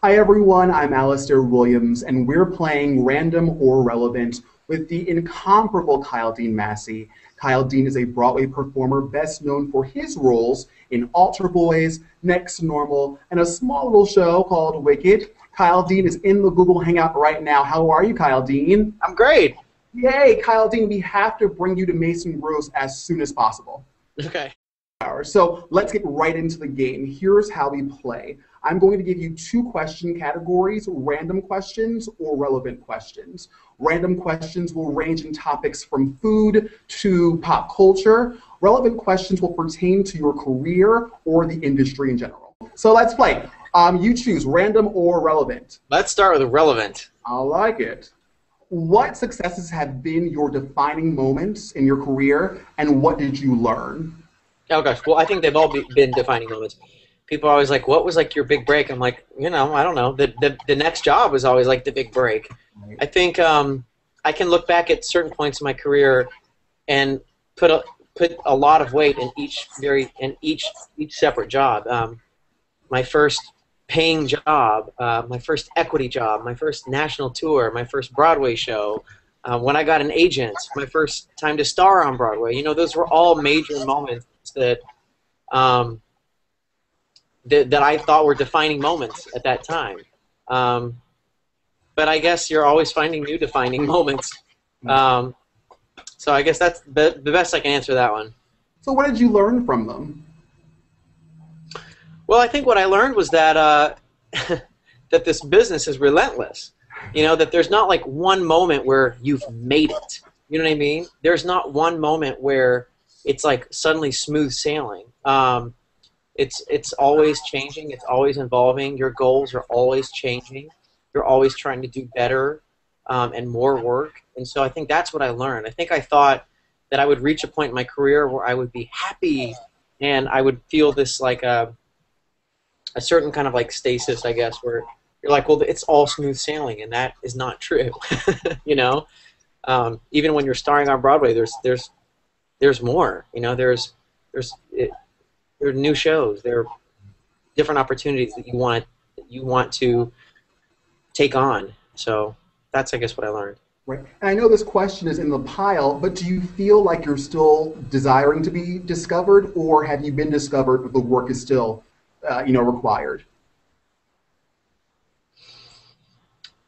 Hi everyone, I'm Alistair Williams, and we're playing Random or Relevant with the incomparable Kyle Dean Massey. Kyle Dean is a Broadway performer best known for his roles in Altar Boys, Next Normal, and a small little show called Wicked. Kyle Dean is in the Google Hangout right now. How are you, Kyle Dean? I'm great. Yay, Kyle Dean, we have to bring you to Mason Gross as soon as possible. Okay. So let's get right into the game. Here's how we play. I'm going to give you two question categories, random questions or relevant questions. Random questions will range in topics from food to pop culture. Relevant questions will pertain to your career or the industry in general. So let's play. You choose random or relevant. Let's start with relevant. I like it. What successes have been your defining moments in your career, and what did you learn? Oh gosh, well I think they've all been defining moments. People are always like, what was like your big break? I'm like, I don't know. The next job was always like the big break. Right. I think I can look back at certain points in my career and put a lot of weight in each separate job. My first paying job, my first equity job, my first national tour, my first Broadway show, when I got an agent, my first time to star on Broadway. Those were all major moments that that I thought were defining moments at that time. But I guess you're always finding new defining moments. So I guess that's the best I can answer that one. So what did you learn from them? Well, I think what I learned was that that this business is relentless. That there's not like one moment where you've made it. You know what I mean? There's not one moment where it's like suddenly smooth sailing. It's always changing. It's always evolving. Your goals are always changing. You're always trying to do better and more work. And so I think that's what I learned. I think I thought that I would reach a point in my career where I would be happy and I would feel this like a certain kind of like stasis, I guess, where you're like, well, it's all smooth sailing, and that is not true. Even when you're starring on Broadway, there's more. There are new shows. There are different opportunities that you want to take on. So that's, I guess, what I learned. Right. And I know this question is in the pile, but do you feel like you're still desiring to be discovered, or have you been discovered but the work is still, required?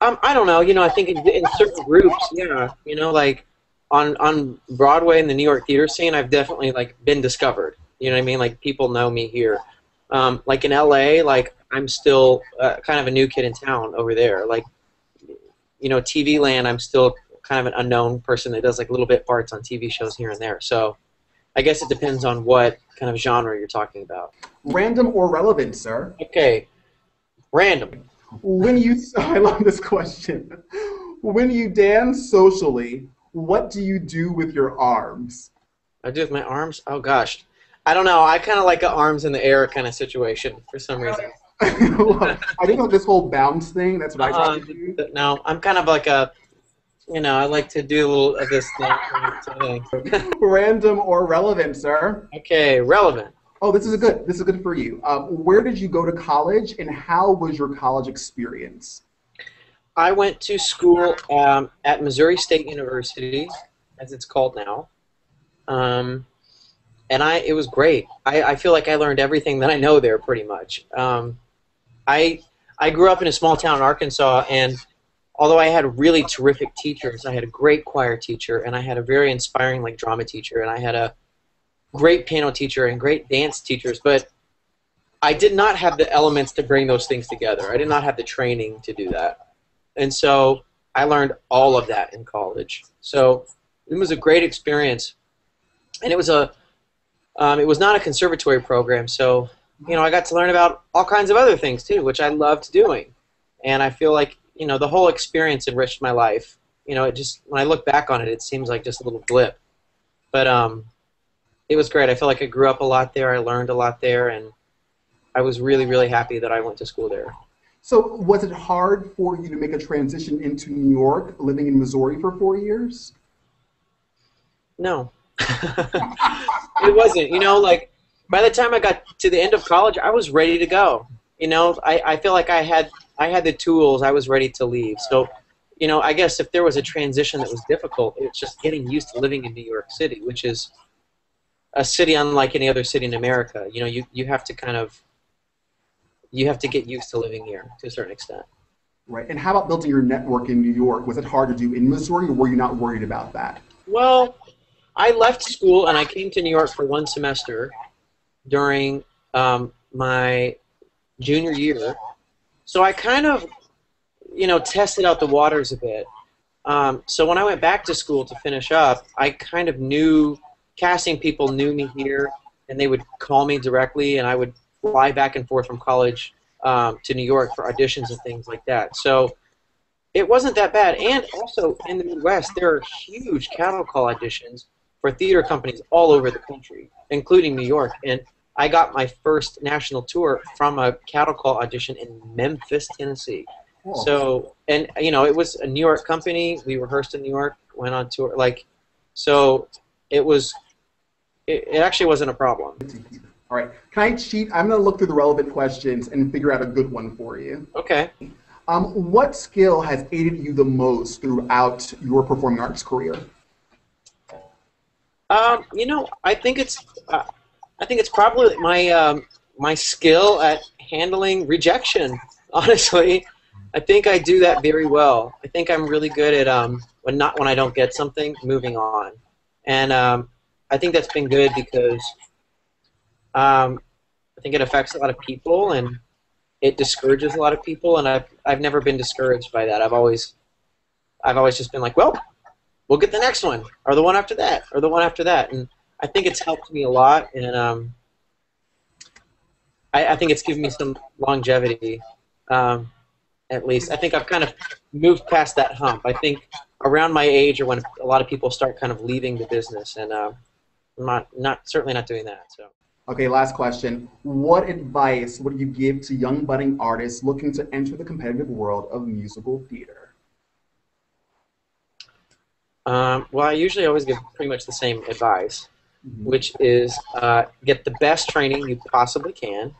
I don't know. I think in certain groups, yeah. Like on Broadway and the New York theater scene, I've definitely like been discovered. You know what I mean? Like people know me here. Like in LA, like I'm still kind of a new kid in town over there. Like, TV land, I'm still kind of an unknown person that does like little bit parts on TV shows here and there. So I guess it depends on what kind of genre you're talking about. Random or relevant, sir? Okay, random. I love this question. When you dance socially, what do you do with your arms? I do with my arms? Oh gosh. I don't know. I kind of like an arms in the air kind of situation for some reason. I think of this whole bounce thing. That's what I try to do. No, I'm kind of like I like to do a little of this thing. Random or relevant, sir? Okay, relevant. Oh, this is good for you. Where did you go to college, and how was your college experience? I went to school at Missouri State University, as it's called now. And it was great. I feel like I learned everything that I know there pretty much. I grew up in a small town in Arkansas, and although I had really terrific teachers, I had a great choir teacher, and I had a very inspiring like drama teacher, and I had a great piano teacher and great dance teachers, but I did not have the elements to bring those things together. I did not have the training to do that. And so I learned all of that in college. So it was a great experience. And it was not a conservatory program, so I got to learn about all kinds of other things too, which I loved doing. And I feel like, the whole experience enriched my life. It just, when I look back on it, it seems like just a little blip. But it was great. I feel like I grew up a lot there. I learned a lot there, and I was really, really happy that I went to school there. So was it hard for you to make a transition into New York, living in Missouri for 4 years? No. It wasn't. Like by the time I got to the end of college, I was ready to go. I feel like I had I had the tools. I was ready to leave. So, you know, I guess if there was a transition that was difficult, it's just getting used to living in New York City, which is a city unlike any other city in America. You know, you have to kind of, you have to get used to living here to a certain extent. Right. And how about building your network in New York? Was it hard to do in Missouri, or were you not worried about that? Well, I left school and I came to New York for one semester during my junior year. So I kind of, you know, tested out the waters a bit. So when I went back to school to finish up, I kind of knew, casting people knew me here, and they would call me directly, and I would fly back and forth from college to New York for auditions and things like that. So it wasn't that bad. And also in the Midwest, there are huge cattle call auditions for theater companies all over the country, including New York. And I got my first national tour from a cattle call audition in Memphis, Tennessee. Cool. So, and you know, it was a New York company. We rehearsed in New York, went on tour. Like, so it was. It actually wasn't a problem. All right. Can I cheat? I'm going to look through the relevant questions and figure out a good one for you. Okay. What skill has aided you the most throughout your performing arts career? You know, I think it's probably my my skill at handling rejection. Honestly, I think I do that very well. I think I'm really good at when I don't get something, moving on, and I think that's been good because I think it affects a lot of people and it discourages a lot of people, and I've never been discouraged by that. I've always just been like, well, we'll get the next one, or the one after that, or the one after that, and I think it's helped me a lot, and I think it's given me some longevity, at least. I think I've kind of moved past that hump. I think around my age, or when a lot of people start kind of leaving the business, and I'm certainly not doing that. So. Okay, last question. What advice would you give to young budding artists looking to enter the competitive world of musical theater? Well, I usually always give pretty much the same advice, which is get the best training you possibly can,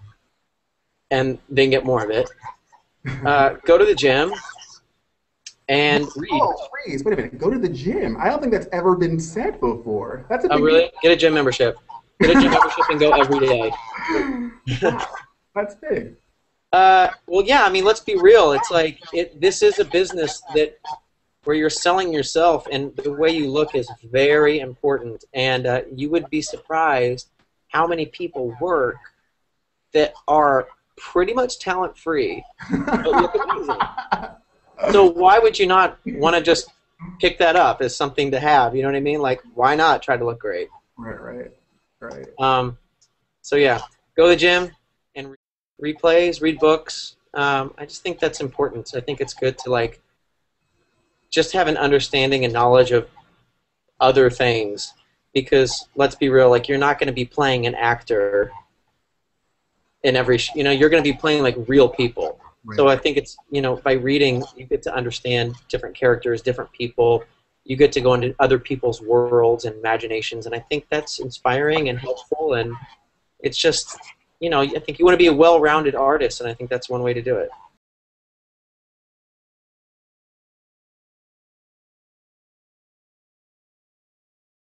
and then get more of it. Go to the gym and read. Oh, please, wait a minute. Go to the gym. I don't think that's ever been said before. That's a big really? Get a gym membership. Get a gym membership and go every day. Wow, that's big. Well, yeah, I mean, let's be real. It's like this is a business where you're selling yourself, and the way you look is very important. And you would be surprised how many people work that are pretty much talent-free but look amazing. So why would you not want to just pick that up as something to have? You know what I mean? Like, why not try to look great? Right. So yeah, go to the gym and read plays, read books. I just think that's important. So I think it's good to like just have an understanding and knowledge of other things, because let's be real, like you're not going to be playing an actor in every, you're going to be playing like real people. Right. So I think it's, by reading, you get to understand different characters, different people. You get to go into other people's worlds and imaginations, and I think that's inspiring and helpful, and it's just, I think you want to be a well-rounded artist, and I think that's one way to do it.